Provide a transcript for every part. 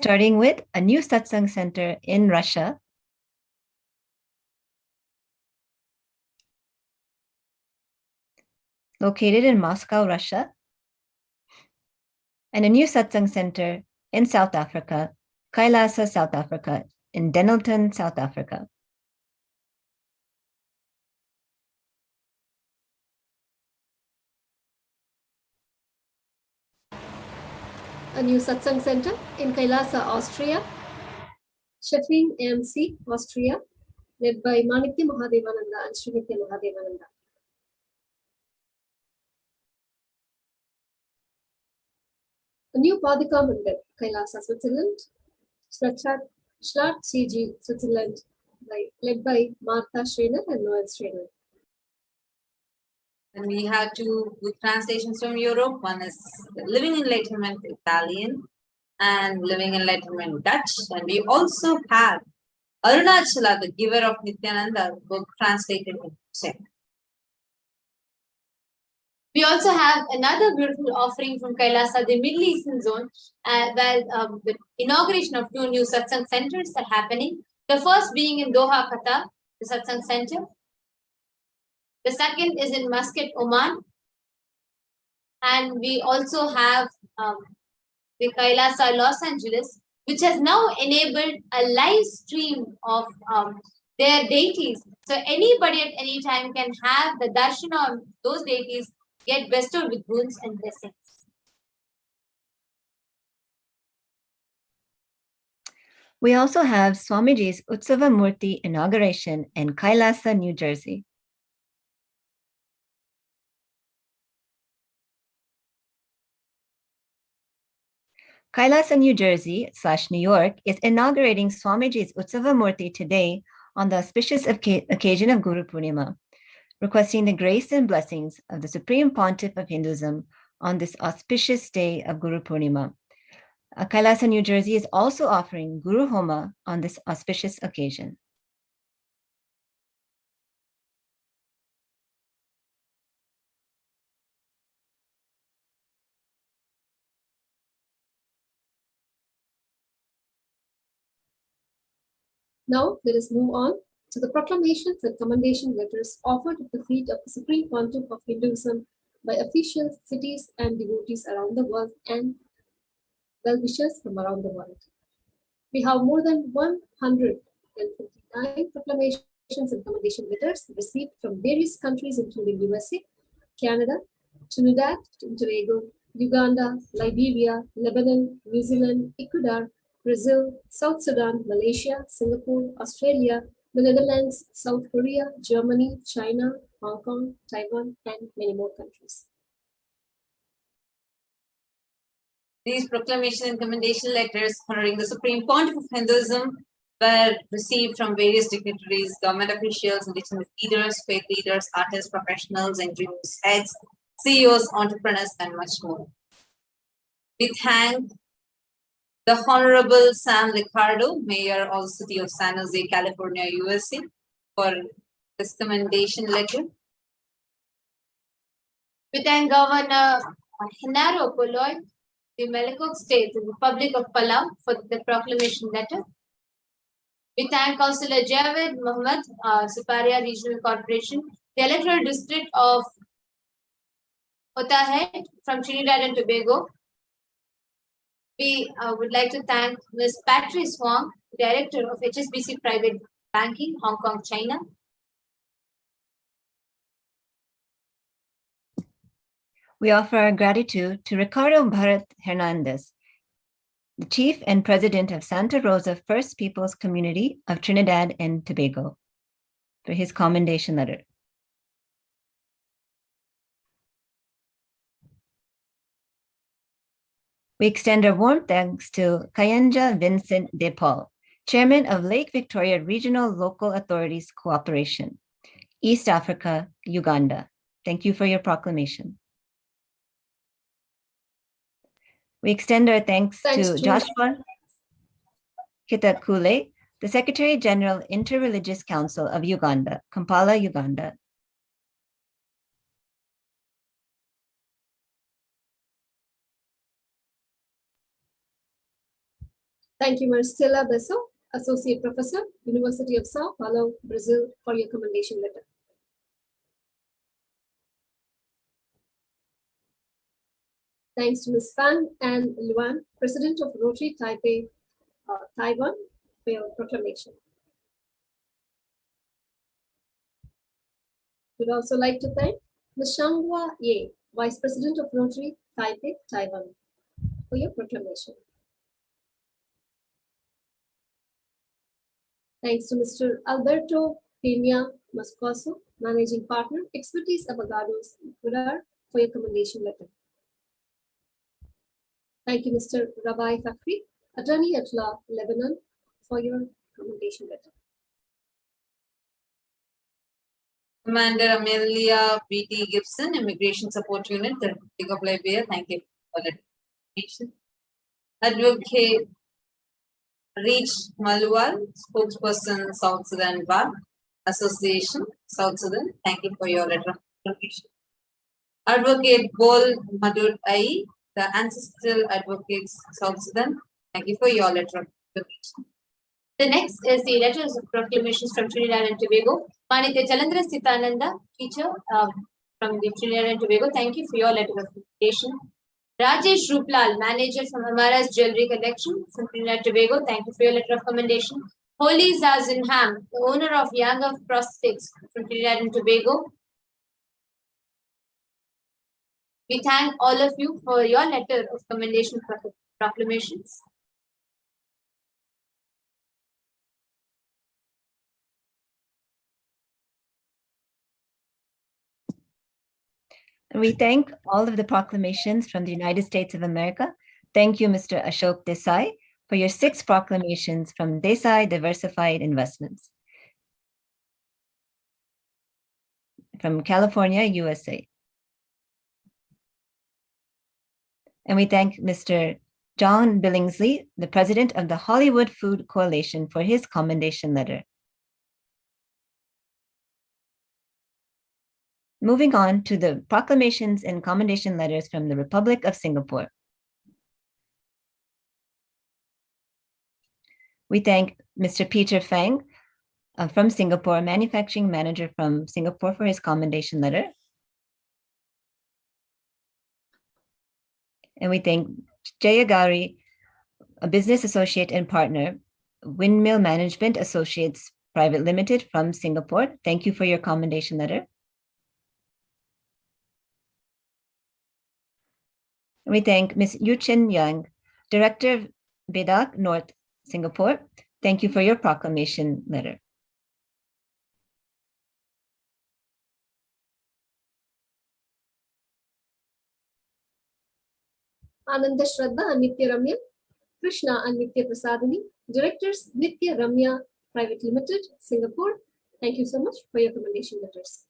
starting with a new satsang center in Russia, located in Moscow, Russia, and a new satsang center in South Africa, Kailasa, South Africa, in Denelton, South Africa. A new satsang center in Kailasa, Austria, Sheffield AMC, Austria, led by Manitya Mahadevananda and Srinitya Mahadevananda. A new Padika Mandir, Kailasa, Switzerland, Schlatt CG, Switzerland, led by Martha Schreiner and Noel Schreiner. And we had two good translations from Europe. One is Living Enlightenment Italian and Living Enlightenment Dutch. And we also have Arunachala, the giver of Nithyananda, book translated in Czech. We also have another beautiful offering from Kailasa, the Middle Eastern zone, where the inauguration of two new satsang centers are happening. The first being in Doha, Qatar, the satsang center. The second is in Muscat, Oman. And we also have the Kailasa, Los Angeles, which has now enabled a live stream of their deities. So anybody at any time can have the darshan of those deities get bestowed with boons and blessings. We also have Swamiji's Utsava Murti inauguration in Kailasa, New Jersey. Kailasa, New Jersey / New York is inaugurating Swamiji's Utsava Murti today on the auspicious occasion of Guru Purnima, requesting the grace and blessings of the Supreme Pontiff of Hinduism on this auspicious day of Guru Purnima. Kailasa, New Jersey is also offering Guru Homa on this auspicious occasion. Now let us move on to the proclamations and commendation letters offered at the feet of the Supreme Pontiff of Hinduism by officials, cities, and devotees around the world and well-wishers from around the world. We have more than 159 proclamations and commendation letters received from various countries including USA, Canada, Trinidad and Tobago, Uganda, Liberia, Lebanon, New Zealand, Ecuador, Brazil, South Sudan, Malaysia, Singapore, Australia, the Netherlands, South Korea, Germany, China, Hong Kong, Taiwan, and many more countries. These proclamation and commendation letters honoring the Supreme Pontiff of Hinduism were received from various dignitaries, government officials, indigenous leaders, faith leaders, artists, professionals, engineers, heads, CEOs, entrepreneurs, and much more. We thank the Honorable Sam Ricardo, Mayor of the City of San Jose, California, USA, for this commendation letter. We thank Governor Henaro Poloy, the Malakok State, the Republic of Palau, for the proclamation letter. We thank Councillor Javed Mohammed, Siparia Regional Corporation, the Electoral District of Otahead from Trinidad and Tobago. We would like to thank Ms. Patrice Huang, Director of HSBC Private Banking, Hong Kong, China. We offer our gratitude to Ricardo Bharat Hernandez, the Chief and President of Santa Rosa First Peoples Community of Trinidad and Tobago, for his commendation letter. We extend our warm thanks to Kayanja Vincent De Paul, Chairman of Lake Victoria Regional Local Authorities Cooperation, East Africa, Uganda. Thank you for your proclamation. We extend our thanks to Joshua Kitakule, the Secretary General, Interreligious Council of Uganda, Kampala, Uganda. Thank you, Marcela Besso, Associate Professor, University of Sao Paulo, Brazil, for your commendation letter. Thanks to Ms. Fan and Luan, President of Rotary Taipei, Taiwan, for your proclamation. We'd also like to thank Ms. Shanghua Ye, Vice President of Rotary Taipei, Taiwan, for your proclamation. Thanks to Mr. Alberto Pena Moscoso, Managing Partner, Expertise Abogados, Ecuador, for your commendation letter. Thank you, Mr. Rabai Fakhri, Attorney at Law, Lebanon, for your commendation letter. Commander Amelia B.T. Gibson, Immigration Support Unit, the Republic of Liberia, thank you for the information. Advocate Reach Malual, Spokesperson, South Sudan Bar Association, South Sudan, thank you for your letter of information. Advocate Bol Madud Ai, the Ancestral Advocates, South Sudan, thank you for your letter of information. The next is the letters of proclamations from Trinidad and Tobago. Manitya Chalandra Sitananda, teacher from the Trinidad and Tobago, thank you for your letter of invitation. Rajesh Ruplal, manager from Amara's Jewelry Collection from Trinidad and Tobago, thank you for your letter of commendation. Holy Zazinham, the owner of Yanga Prosthetics from Trinidad and Tobago. We thank all of you for your letter of commendation proclamations. We thank all of the proclamations from the United States of America. Thank you, Mr. Ashok Desai, for your 6 proclamations from Desai Diversified Investments from California, USA. And we thank Mr. John Billingsley, the president of the Hollywood Food Coalition, for his commendation letter. Moving on to the proclamations and commendation letters from the Republic of Singapore. We thank Mr. Peter Fang from Singapore, manufacturing manager from Singapore, for his commendation letter. And we thank Jayagari, a business associate and partner, Windmill Management Associates Private Limited from Singapore. Thank you for your commendation letter. We thank Ms. Yu Chen Yang, Director of BEDAC North, Singapore. Thank you for your proclamation letter. Ananda Shraddha and Nitya Ramya, Krishna and Nitya Prasadini, Directors, Nitya Ramya Private Limited, Singapore. Thank you so much for your commendation letters.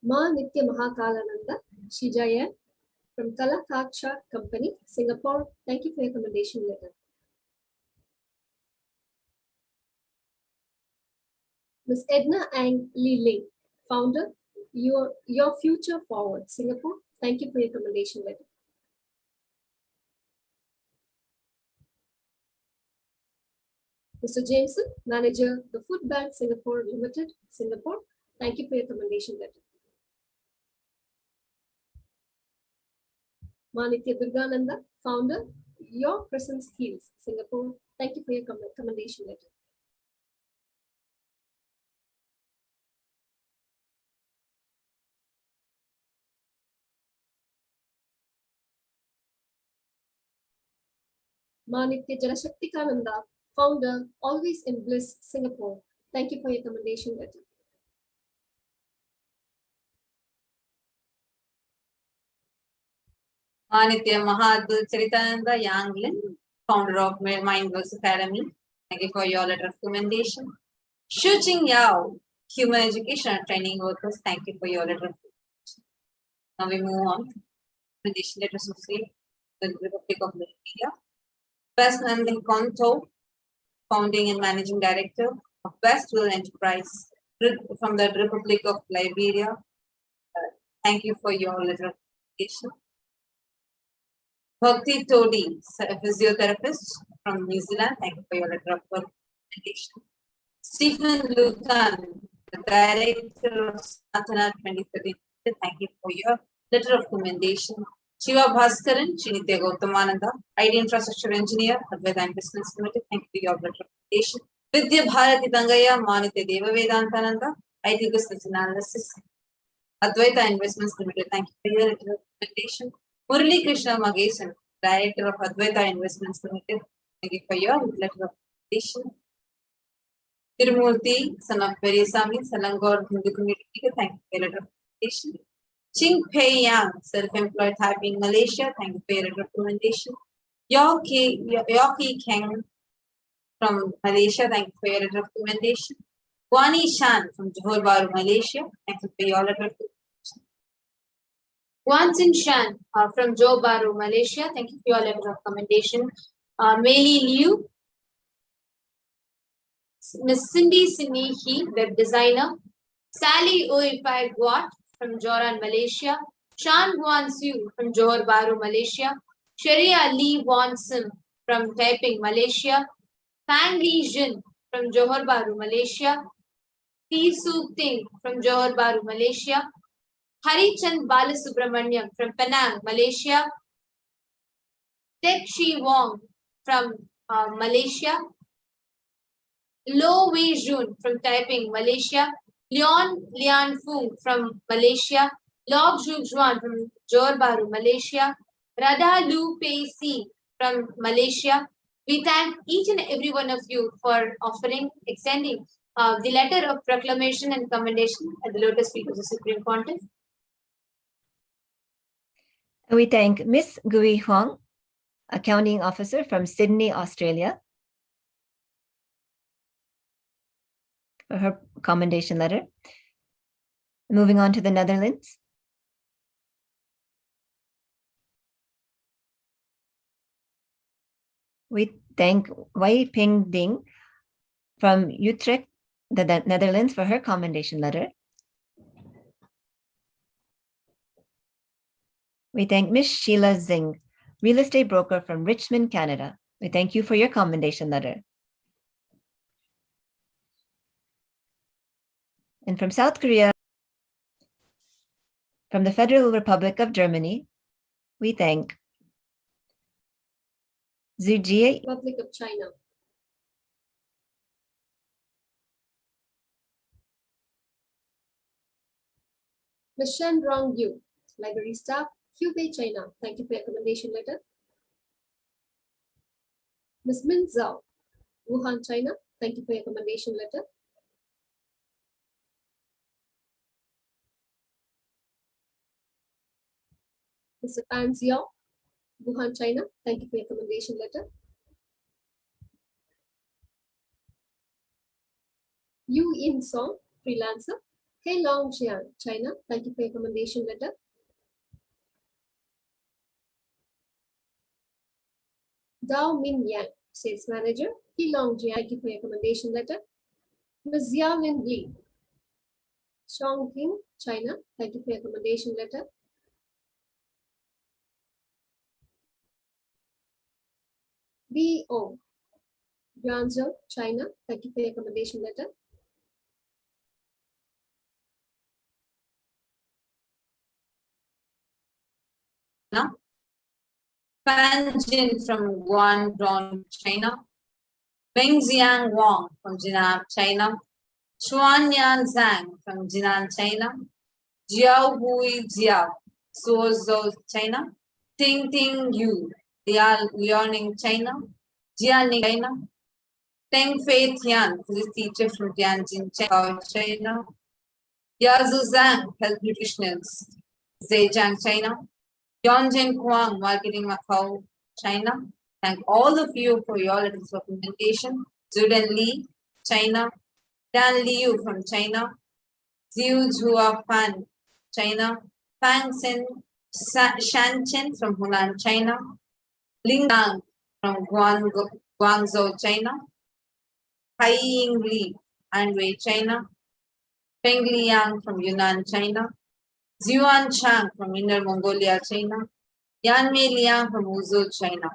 Ma Nitya Mahakalananda, Shijayan, from Kalakacha Company, Singapore. Thank you for your commendation letter. Ms. Edna Ang Lee Ling, founder, Your Future Forward, Singapore. Thank you for your commendation letter. Mr. Jameson, manager, the Food Bank Singapore Limited, Singapore. Thank you for your commendation letter. Manitya Durgananda, founder, Your Presence Heals, Singapore. Thank you for your commendation letter. Manitya Janashaktikananda, founder, Always in Bliss, Singapore. Thank you for your commendation letter. Manitya Mahadul Charitananda Yanglin, founder of Mindworks Academy. Thank you for your letter of commendation. Shu Ching Yao, Human Education and Training Workers. Thank you for your letter of commendation. Now we move on to the letters of the Republic of Liberia. Best Nandin Konto, founding and managing director of Westwell Enterprise from the Republic of Liberia. Thank you for your letter of commendation. Bhakti Todi, physiotherapist from New Zealand. Thank you for your letter of recommendation. Stephen Lucan, the director of Sanatana 2013. Thank you for your letter of recommendation. Shiva Bhaskaran, Srinitya Gautamananda, IT infrastructure engineer, Advaita Investments Limited. Thank you for your letter of recommendation. Vidya Bharati Tangaya, Manitya Deva Vedantananda, IT business analysis, Advaita Investments Limited. Thank you for your letter of recommendation. Murali Krishna Magesan, director of Advaita Investments Limited. Thank you for your letter of recommendation. Tirumurti, son of Perisami, Salangor Hindu community. Thank you for your letter of recommendation. Ching Pei Yang, self-employed typing Malaysia. Thank you for your recommendation. Yoki Kang from Malaysia. Thank you for your recommendation. Wani Shan from Johor Bahru, Malaysia. Thank you for your recommendation. Wansin Shan from Johor Bahru, Malaysia. Thank you for your letter of recommendation. Meili Liu, Miss Cindy Sinihi, web designer. Sally Oifai Guat from Joran, Malaysia. Shan Guan Siu from Johor Bahru, Malaysia. Sharia Lee Wonsim from Taiping, Malaysia. Fang Li Jin from Johor Bahru, Malaysia. T. Suk Ting from Johor Bahru, Malaysia. Harichand Balasubramaniam from Penang, Malaysia. Tek Shi Wong from Malaysia. Lo Wei Jun from Taiping, Malaysia. Leon Lian Fung from Malaysia. Log Zhu Juan from Johor Bahru, Malaysia. Radha Lu Pei Si from Malaysia. We thank each and every one of you for extending the letter of proclamation and commendation at the lotus feet of the Supreme Pontiff. We thank Miss Gui Huang, accounting officer from Sydney, Australia, for her commendation letter. Moving on to the Netherlands. We thank Wai Ping Ding from Utrecht, the Netherlands, for her commendation letter. We thank Ms. Sheila Zing, real estate broker from Richmond, Canada. We thank you for your commendation letter. And from South Korea, from the Federal Republic of Germany, we thank Zhu Jie, Republic of China. Ms. Shen Rong Yu, library staff, Hubei, China. Thank you for your recommendation letter. Ms. Min Zhao, Wuhan, China. Thank you for your recommendation letter. Mr. Pan Xiao, Wuhan, China. Thank you for your recommendation letter. Yu In Song, freelancer, Heilong Jian, China. Thank you for your recommendation letter. Dao Min Yang, sales manager, Heilong Jian. Thank you for your recommendation letter. Ms. Xiaolin Li, Chongqing, China. Thank you for your recommendation letter. B.O. Guangzhou, China. Thank you for your recommendation letter. Now, Fan Jin from Guangdong, China. Meng Xiang Wang from Jinan, China. Chuan Yan Zhang from Jinan, China. Jiao Hui Jiao, Suzhou, China. Ting Ting Yu, Liaoning, China. Jianing, China. Teng Fei Tian, physics teacher from Tianjin, China. Yazu Zhang, health nutritionist, Zhejiang, China. Yonjin Huang, marketing Macau, China. Thank all of you for your letters of recommendation. Zuden Li, China. Dan Liu from China. Ziu Zhua Fan, China. Fang Sen Shanchen from Hunan, China. Ling Dang from Guangzhou, China. Hai Ying Li, Anhui, China. Feng Liang from Yunnan, China. Ziyuan Chang from Inner Mongolia, China. Yanmei Liang from Wuzhou, China.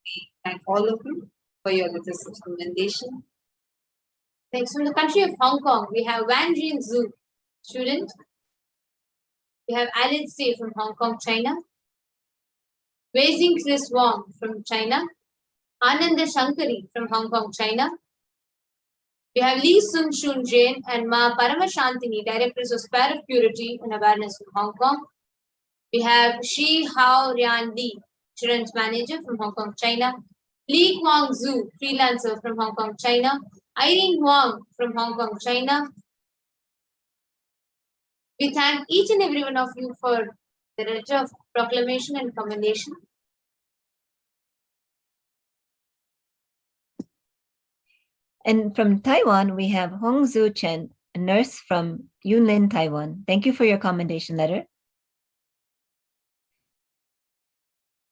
We thank all of you for your letters of commendation. Thanks. From the country of Hong Kong, we have Wang Jin Zhu, student. We have Alice Stay from Hong Kong, China. Weijing Chris Wong from China. Ananda Shankari from Hong Kong, China. We have Lee Sun Shun Jain and Ma Paramashantini, Directors of Spirit of Purity and Awareness from Hong Kong. We have Shi Hao Rian Li, Insurance Manager from Hong Kong, China. Li Kwang Zhu, Freelancer from Hong Kong, China. Irene Huang from Hong Kong, China. We thank each and every one of you for the letter of proclamation and commendation. And from Taiwan, we have Hong Zhu Chen, a nurse from Yunlin, Taiwan. Thank you for your commendation letter.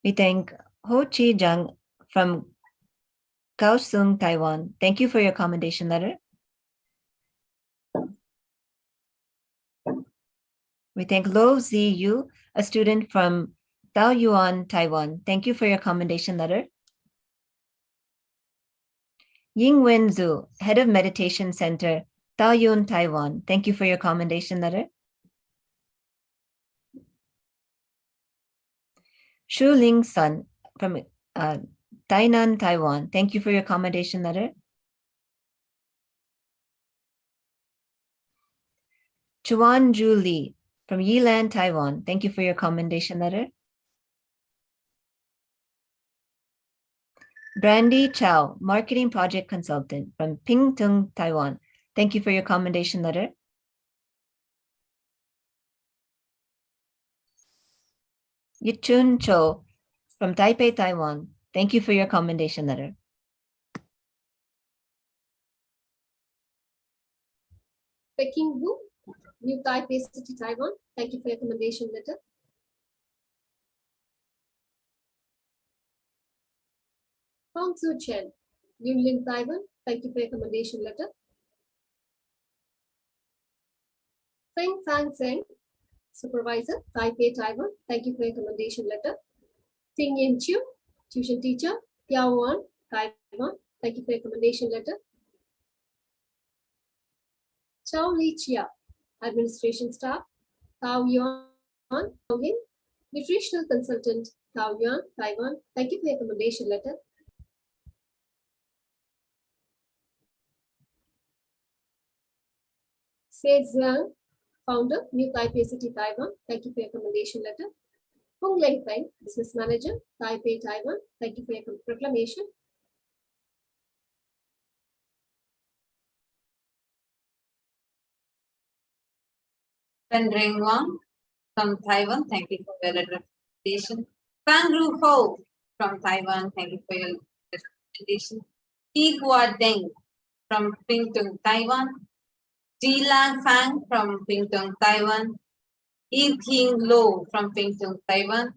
We thank Ho Chi Jung from Kaohsiung, Taiwan. Thank you for your commendation letter. We thank Lo Zi Yu, a student from Taoyuan, Taiwan. Thank you for your commendation letter. Ying Wen Zhu, Head of Meditation Center, Taoyuan, Taiwan. Thank you for your commendation letter. Shu Ling Sun from Tainan, Taiwan. Thank you for your commendation letter. Chuan Ju Li from Yilan, Taiwan. Thank you for your commendation letter. Brandy Chow, Marketing Project Consultant from Pingtung, Taiwan. Thank you for your commendation letter. Yichun Cho from Taipei, Taiwan. Thank you for your commendation letter. Peking Wu, New Taipei City, Taiwan. Thank you for your commendation letter. Hong Tzu Chen, Yunlin, Taiwan. Thank you for your commendation letter. Feng Fan Zheng, Supervisor, Taipei, Taiwan. Thank you for your commendation letter. Ting Yin Chiu, Tuition Teacher, Piaoan, Taiwan. Thank you for your commendation letter. Chao Li Chia, Administration Staff, Taoyuan, Tonghing, Nutritional Consultant, Taoyuan, Taiwan. Thank you for your commendation letter. Sei Zhang, Founder, New Taipei City, Taiwan. Thank you for your commendation letter. Hong Leng Peng, Business Manager, Taipei, Taiwan. Thank you for your proclamation. Pen Ring Wang from Taiwan. Thank you for your letter of recommendation. Fang Ru Ho from Taiwan. Thank you for your recommendation. Yi Hua Deng from Pingtung, Taiwan. Ji Lang Fang from Pingtung, Taiwan. Yi Ting Lo from Pingtung, Taiwan.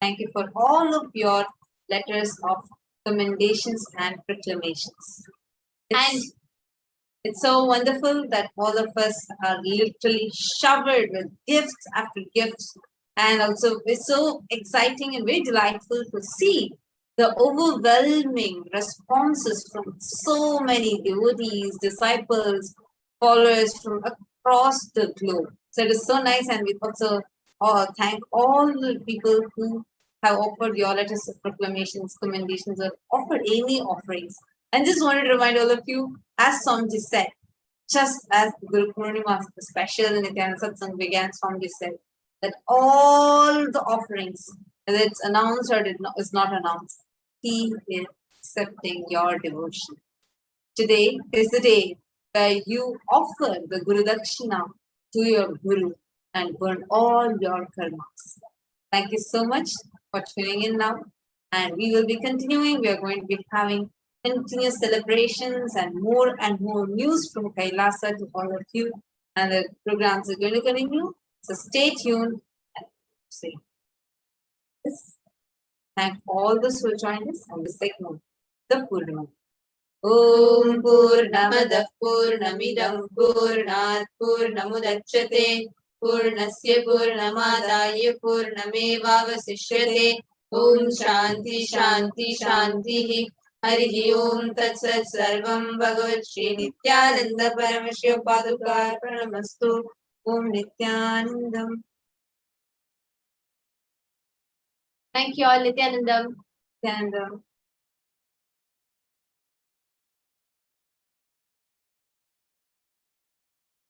Thank you for all of your letters of commendations and proclamations. It's so wonderful that all of us are literally showered with gifts after gifts. And also it's so exciting and very delightful to see the overwhelming responses from so many devotees, disciples, followers from across the globe. So it is so nice, and we also thank all the people who have offered your letters of proclamations, commendations, or offered any offerings. And just wanted to remind all of you, as Swamiji said, just as Guru Purnima, the special Nithyananda Satsang began, Swamiji said that all the offerings, whether it's announced or is not announced, he is accepting your devotion. Today is the day where you offer the Guru Dakshina to your Guru and burn all your karmas. Thank you so much for tuning in now. And we will be continuing. We are going to be having continuous celebrations and more news from Kailasa to all of you. And the programs are going to continue. So stay tuned and see. Thank all those who joined us on the segment, the Purnima. Om Purnamadaഃ Purnamidam Purnat Purnamudachyate पूर्णस्य पूर्णमादाय पूर्णमेवावशिष्यते ॐ शान्ति शान्ति शान्तिः हरिः ॐ तत्सत् सर्वं भगवत् श्री नित्यानन्द परमशिव पादुकार्पणमस्तु ॐ नित्यानन्दम् Thank you all, Nithyanandam. नित्यानन्दम्